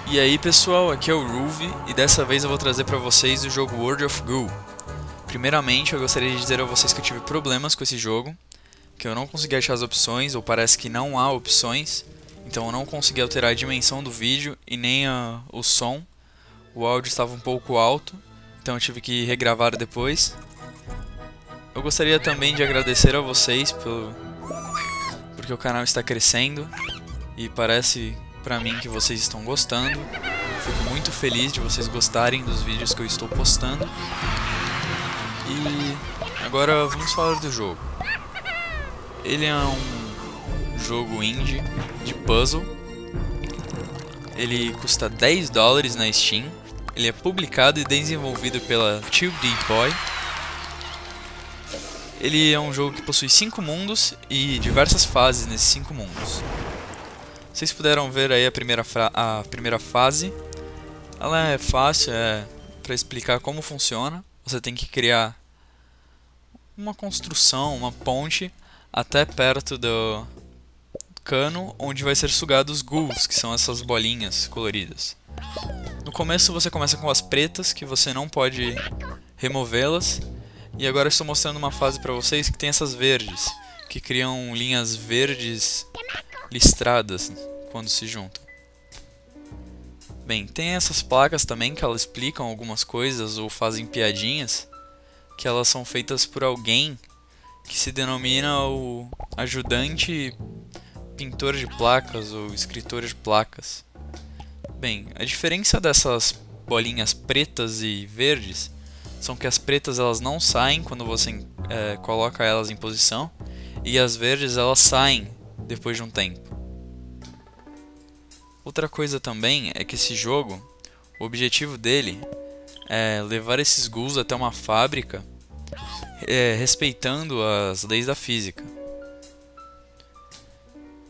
E aí pessoal, aqui é o Ruvi e dessa vez eu vou trazer para vocês o jogo World of Goo. Primeiramente eu gostaria de dizer a vocês que eu tive problemas com esse jogo, que eu não consegui achar as opções, ou parece que não há opções, então eu não consegui alterar a dimensão do vídeo e nem o som. O áudio estava um pouco alto, então eu tive que regravar depois. Eu gostaria também de agradecer a vocês porque o canal está crescendo e parece pra mim que vocês estão gostando. Fico muito feliz de vocês gostarem dos vídeos que eu estou postando. E agora vamos falar do jogo. Ele é um jogo indie de puzzle. Ele custa $10 na Steam. Ele é publicado e desenvolvido pela 2D Boy. Ele é um jogo que possui 5 mundos e diversas fases nesses 5 mundos. Vocês puderam ver aí a primeira fase. Ela é fácil, para explicar como funciona. Você tem que criar uma construção, uma ponte, até perto do cano onde vai ser sugado os ghouls, que são essas bolinhas coloridas. No começo você começa com as pretas, que você não pode removê-las. E agora eu estou mostrando uma fase para vocês que tem essas verdes, que criam linhas verdes listradas quando se juntam. Bem, tem essas placas também que elas explicam algumas coisas ou fazem piadinhas, que elas são feitas por alguém que se denomina o ajudante pintor de placas ou escritor de placas. Bem, a diferença dessas bolinhas pretas e verdes são que as pretas elas não saem quando você coloca elas em posição, e as verdes elas saem depois de um tempo. Outra coisa também é que esse jogo, o objetivo dele é levar esses ghouls até uma fábrica, respeitando as leis da física.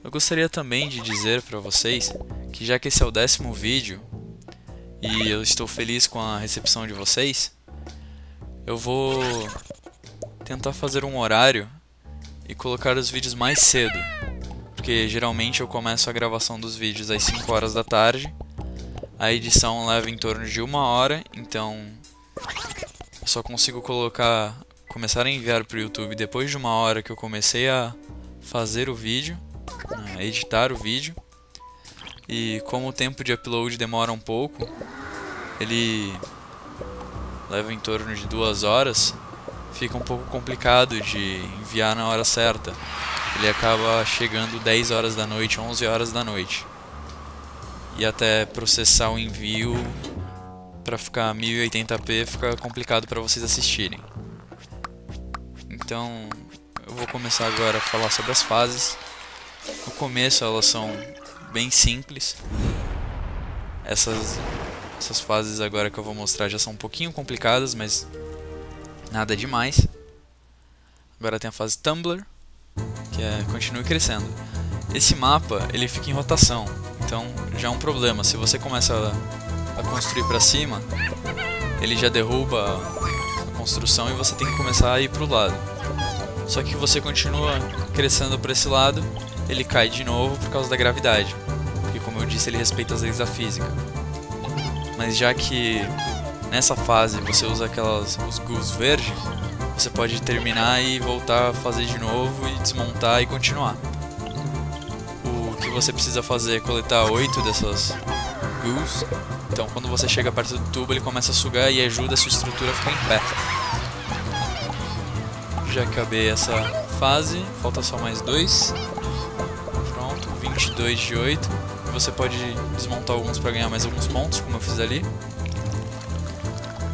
Eu gostaria também de dizer para vocês que, já que esse é o 10º vídeo e eu estou feliz com a recepção de vocês, eu vou tentar fazer um horário e colocar os vídeos mais cedo, porque geralmente eu começo a gravação dos vídeos às 5 horas da tarde. A edição leva em torno de 1 hora, então eu só consigo começar a enviar para o YouTube depois de 1 hora que eu comecei a fazer o vídeo, a editar o vídeo. E como o tempo de upload demora um pouco, ele leva em torno de 2 horas, fica um pouco complicado de enviar na hora certa. Ele acaba chegando 10 horas da noite, 11 horas da noite. E até processar o envio para ficar 1080p fica complicado para vocês assistirem. Então eu vou começar agora a falar sobre as fases. No começo elas são bem simples. Essas fases agora que eu vou mostrar já são um pouquinho complicadas, mas nada demais. Agora tem a fase Tumbler, que continue crescendo. Esse mapa ele fica em rotação, então já é um problema. Se você começa a construir para cima, ele já derruba a construção e você tem que começar a ir para o lado. Só que você continua crescendo para esse lado, ele cai de novo por causa da gravidade, porque, como eu disse, ele respeita as leis da física. Mas já que nessa fase você usa os ghouls verdes, você pode terminar e voltar a fazer de novo e desmontar e continuar. O que você precisa fazer é coletar 8 dessas ghouls. Então quando você chega perto do tubo, ele começa a sugar e ajuda a sua estrutura a ficar em pé. Já acabei essa fase, falta só mais 2. Pronto, 22 de 8. Você pode desmontar alguns para ganhar mais alguns pontos, como eu fiz ali.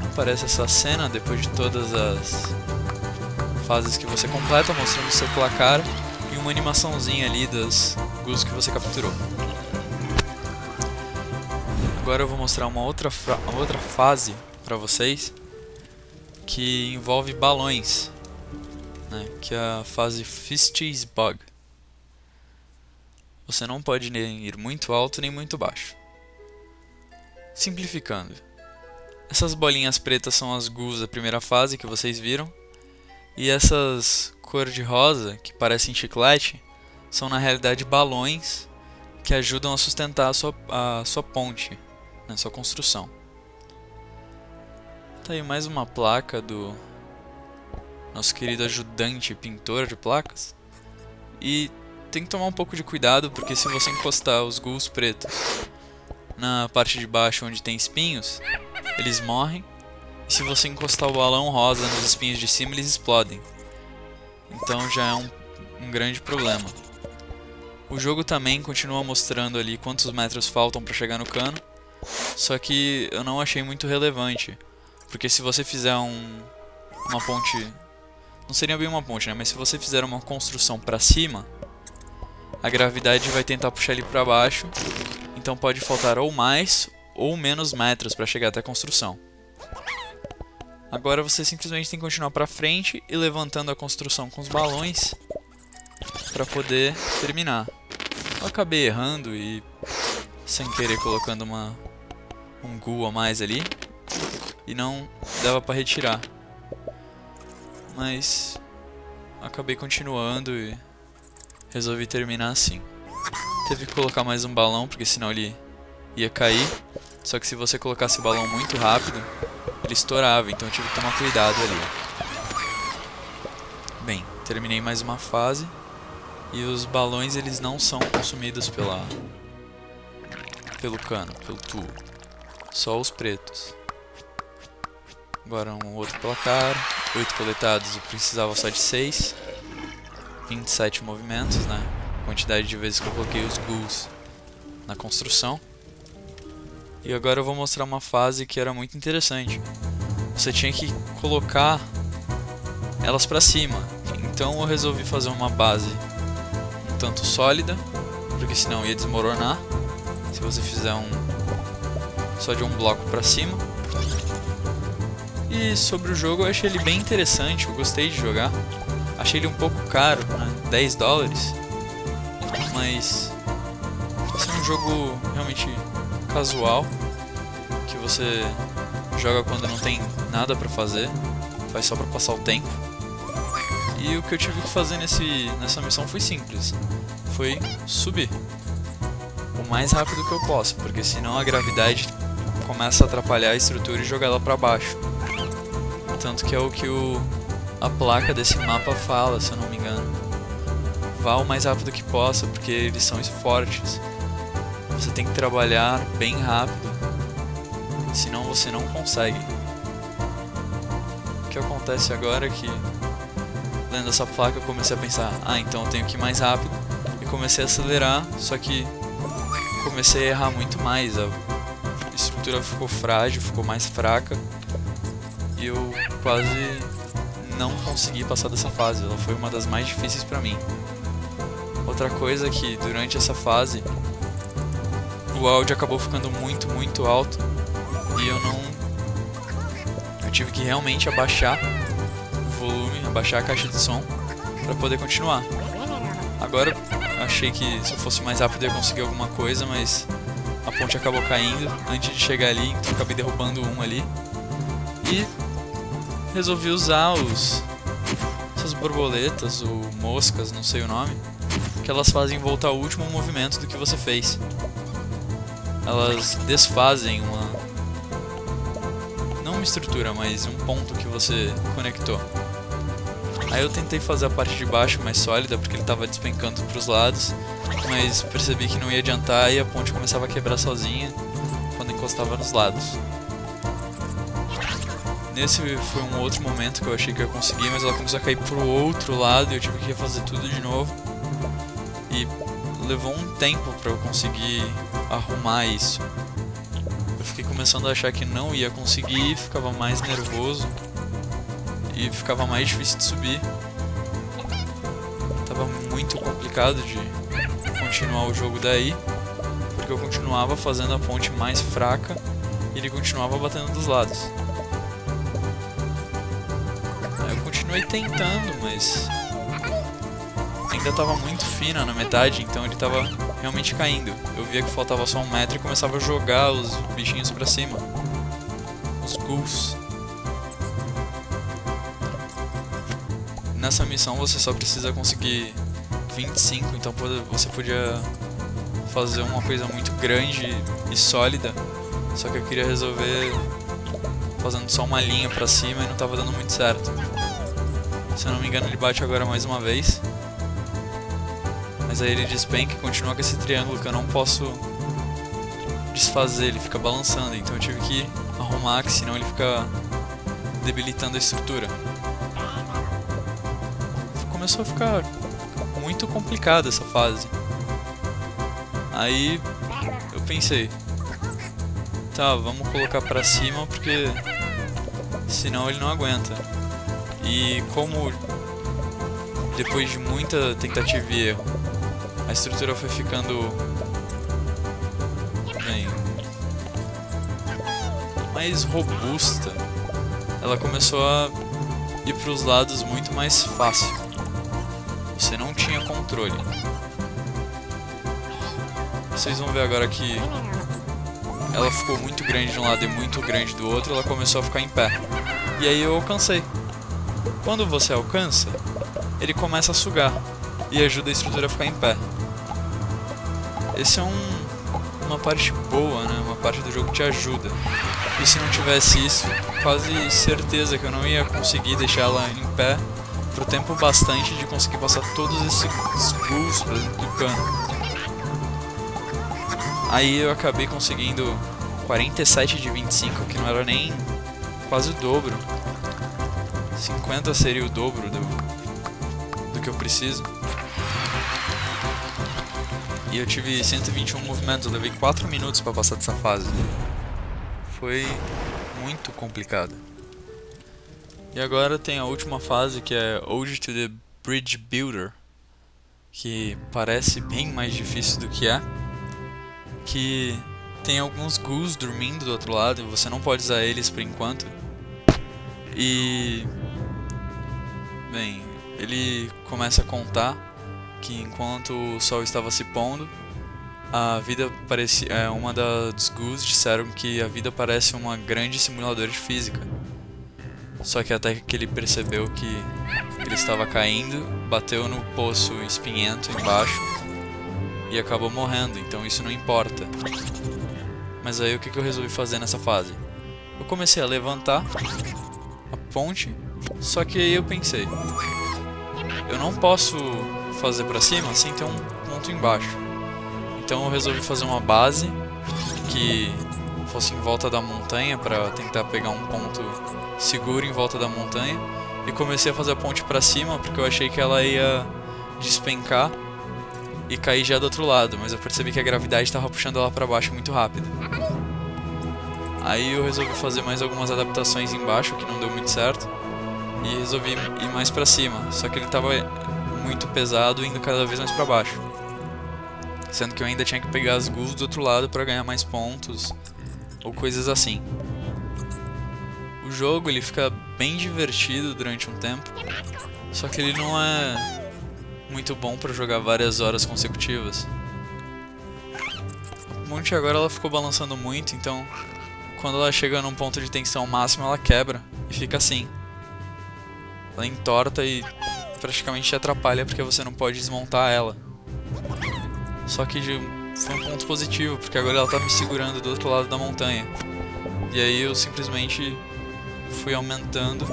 Aparece essa cena depois de todas as fases que você completa, mostrando o seu placar e uma animaçãozinha ali das ghouls que você capturou. Agora eu vou mostrar uma outra fase para vocês, que envolve balões, né? Que é a fase Fist's Bug. Você não pode nem ir muito alto nem muito baixo. Simplificando, essas bolinhas pretas são as ghouls da primeira fase que vocês viram, e essas cor de rosa, que parecem chiclete, são na realidade balões que ajudam a sustentar a sua ponte, na sua construção. Tá aí mais uma placa do nosso querido ajudante pintor de placas. E tem que tomar um pouco de cuidado, porque se você encostar os ghouls pretos na parte de baixo onde tem espinhos, eles morrem. E se você encostar o balão rosa nos espinhos de cima, eles explodem. Então já é um grande problema. O jogo também continua mostrando ali quantos metros faltam para chegar no cano. Só que eu não achei muito relevante. Porque se você fizer uma ponte... Não seria bem uma ponte, né? Mas se você fizer uma construção para cima, a gravidade vai tentar puxar ele para baixo. Então pode faltar ou mais ou menos metros para chegar até a construção. Agora você simplesmente tem que continuar para frente e levantando a construção com os balões para poder terminar. Eu acabei errando e sem querer colocando um ghoul a mais ali e não dava para retirar. Mas acabei continuando e resolvi terminar assim. Teve que colocar mais um balão porque senão ele ia cair. Só que se você colocasse o balão muito rápido, ele estourava, então eu tive que tomar cuidado ali. Bem, terminei mais uma fase. E os balões eles não são consumidos pelo cano, pelo tubo. Só os pretos. Agora um outro placar. 8 coletados, eu precisava só de 6. 27 movimentos, né? Quantidade de vezes que eu coloquei os ghouls na construção. E agora eu vou mostrar uma fase que era muito interessante. Você tinha que colocar elas pra cima. Então eu resolvi fazer uma base um tanto sólida, porque senão ia desmoronar se você fizer só de um bloco pra cima. E sobre o jogo eu achei ele bem interessante, eu gostei de jogar. Achei ele um pouco caro, né? 10 dólares. Mas é um jogo realmente casual, que você joga quando não tem nada pra fazer, faz só pra passar o tempo. E o que eu tive que fazer nessa missão foi simples, foi subir o mais rápido que eu posso, porque senão a gravidade começa a atrapalhar a estrutura e jogar ela pra baixo. Tanto que é o que a placa desse mapa fala, se eu não me engano. Vá o mais rápido que possa, porque eles são fortes. Você tem que trabalhar bem rápido, senão você não consegue. O que acontece agora é que, lendo essa placa, eu comecei a pensar, então eu tenho que ir mais rápido, e comecei a acelerar, só que comecei a errar muito mais, a estrutura ficou frágil, ficou mais fraca, e eu quase não consegui passar dessa fase, ela foi uma das mais difíceis pra mim. Outra coisa é que durante essa fase o áudio acabou ficando muito, muito alto e eu tive que realmente abaixar o volume, abaixar a caixa de som para poder continuar. Agora achei que se eu fosse mais rápido eu ia conseguir alguma coisa, mas a ponte acabou caindo antes de chegar ali, então eu acabei derrubando um ali e resolvi usar essas borboletas ou moscas, não sei o nome, que elas fazem voltar ao último movimento do que você fez. Elas desfazem não uma estrutura, mas um ponto que você conectou. Aí eu tentei fazer a parte de baixo mais sólida, porque ele estava despencando para os lados, mas percebi que não ia adiantar e a ponte começava a quebrar sozinha quando encostava nos lados. Nesse foi um outro momento que eu achei que eu ia conseguir, mas ela começou a cair pro outro lado e eu tive que refazer tudo de novo. E levou um tempo para eu conseguir arrumar isso. Eu fiquei começando a achar que não ia conseguir, ficava mais nervoso e ficava mais difícil de subir. Tava muito complicado de continuar o jogo daí, porque eu continuava fazendo a ponte mais fraca e ele continuava batendo dos lados. Eu continuei tentando, mas ainda estava muito fina na metade, então ele estava realmente caindo. Eu via que faltava só 1 metro e começava a jogar os bichinhos pra cima, os ghouls. Nessa missão você só precisa conseguir 25, então você podia fazer uma coisa muito grande e sólida Só que eu queria resolver fazendo só uma linha pra cima e não tava dando muito certo. Se eu não me engano, ele bate agora mais uma vez. Mas aí ele despenca e continua com esse triângulo que eu não posso desfazer, ele fica balançando. Então eu tive que arrumar, que senão ele fica debilitando a estrutura. Começou a ficar muito complicada essa fase. Aí eu pensei, tá, vamos colocar pra cima porque senão ele não aguenta. E como depois de muita tentativa e erro a estrutura foi ficando bem mais robusta, ela começou a ir para os lados muito mais fácil. Você não tinha controle. Vocês vão ver agora que ela ficou muito grande de um lado e muito grande do outro, ela começou a ficar em pé. E aí eu alcancei. Quando você alcança, ele começa a sugar e ajuda a estrutura a ficar em pé. Esse é uma parte boa, né? Uma parte do jogo que te ajuda. E se não tivesse isso, quase certeza que eu não ia conseguir deixar ela em pé pro tempo bastante de conseguir passar todos esses ghouls pra dentro do cano. Aí eu acabei conseguindo 47 de 25, que não era nem quase o dobro. 50 seria o dobro do que eu preciso. E eu tive 121 movimentos, eu levei 4 minutos para passar dessa fase. Foi muito complicado. E agora tem a última fase, que é Ode to the Bridge Builder, que parece bem mais difícil do que é. Que tem alguns ghouls dormindo do outro lado e você não pode usar eles por enquanto. E bem, ele começa a contar que enquanto o sol estava se pondo, a vida parecia, uma dos ghouls disseram que a vida parece uma grande simuladora de física. Só que até que ele percebeu que ele estava caindo, bateu no poço espinhento embaixo e acabou morrendo, então isso não importa. Mas aí o que eu resolvi fazer nessa fase? Eu comecei a levantar a ponte, só que aí eu pensei, eu não posso fazer pra cima sem ter um ponto embaixo. Então eu resolvi fazer uma base que fosse em volta da montanha para tentar pegar um ponto seguro em volta da montanha. E comecei a fazer a ponte pra cima porque eu achei que ela ia despencar e cair já do outro lado, mas eu percebi que a gravidade estava puxando ela pra baixo muito rápido. Aí eu resolvi fazer mais algumas adaptações embaixo, que não deu muito certo, e resolvi ir mais pra cima, só que ele estava muito pesado, indo cada vez mais pra baixo. Sendo que eu ainda tinha que pegar as ghouls do outro lado pra ganhar mais pontos, ou coisas assim. O jogo ele fica bem divertido durante um tempo, só que ele não é muito bom pra jogar várias horas consecutivas. A ponte agora ela ficou balançando muito, então quando ela chega num ponto de tensão máxima ela quebra e fica assim. Ela entorta e praticamente te atrapalha porque você não pode desmontar ela. Só que foi um ponto positivo, porque agora ela tá me segurando do outro lado da montanha. E aí eu simplesmente fui aumentando,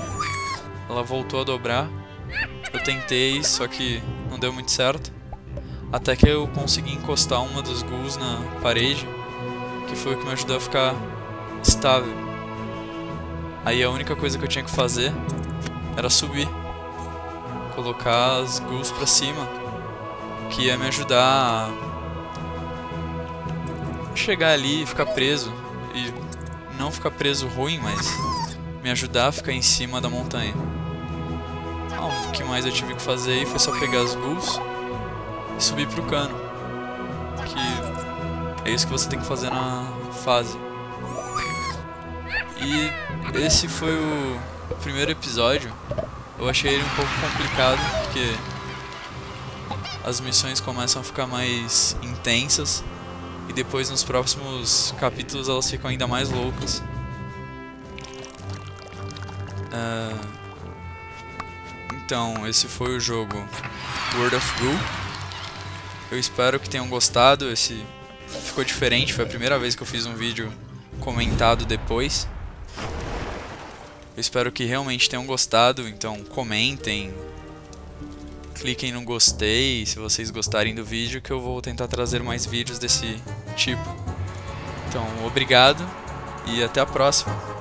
ela voltou a dobrar. Eu tentei, só que não deu muito certo. Até que eu consegui encostar uma dos ghouls na parede, que foi o que me ajudou a ficar estável. Aí a única coisa que eu tinha que fazer era subir, colocar as ghouls pra cima, que ia me ajudar a chegar ali e ficar preso. E não ficar preso ruim, mas me ajudar a ficar em cima da montanha. O que mais eu tive que fazer aí foi só pegar as ghouls e subir pro cano, que é isso que você tem que fazer na fase. E esse foi o primeiro episódio. Eu achei ele um pouco complicado, porque as missões começam a ficar mais intensas e depois nos próximos capítulos elas ficam ainda mais loucas. Então, esse foi o jogo World of Ghoul. Eu espero que tenham gostado. Esse ficou diferente, foi a primeira vez que eu fiz um vídeo comentado depois. Eu espero que realmente tenham gostado, então comentem, cliquem no gostei se vocês gostarem do vídeo, que eu vou tentar trazer mais vídeos desse tipo. Então, obrigado e até a próxima!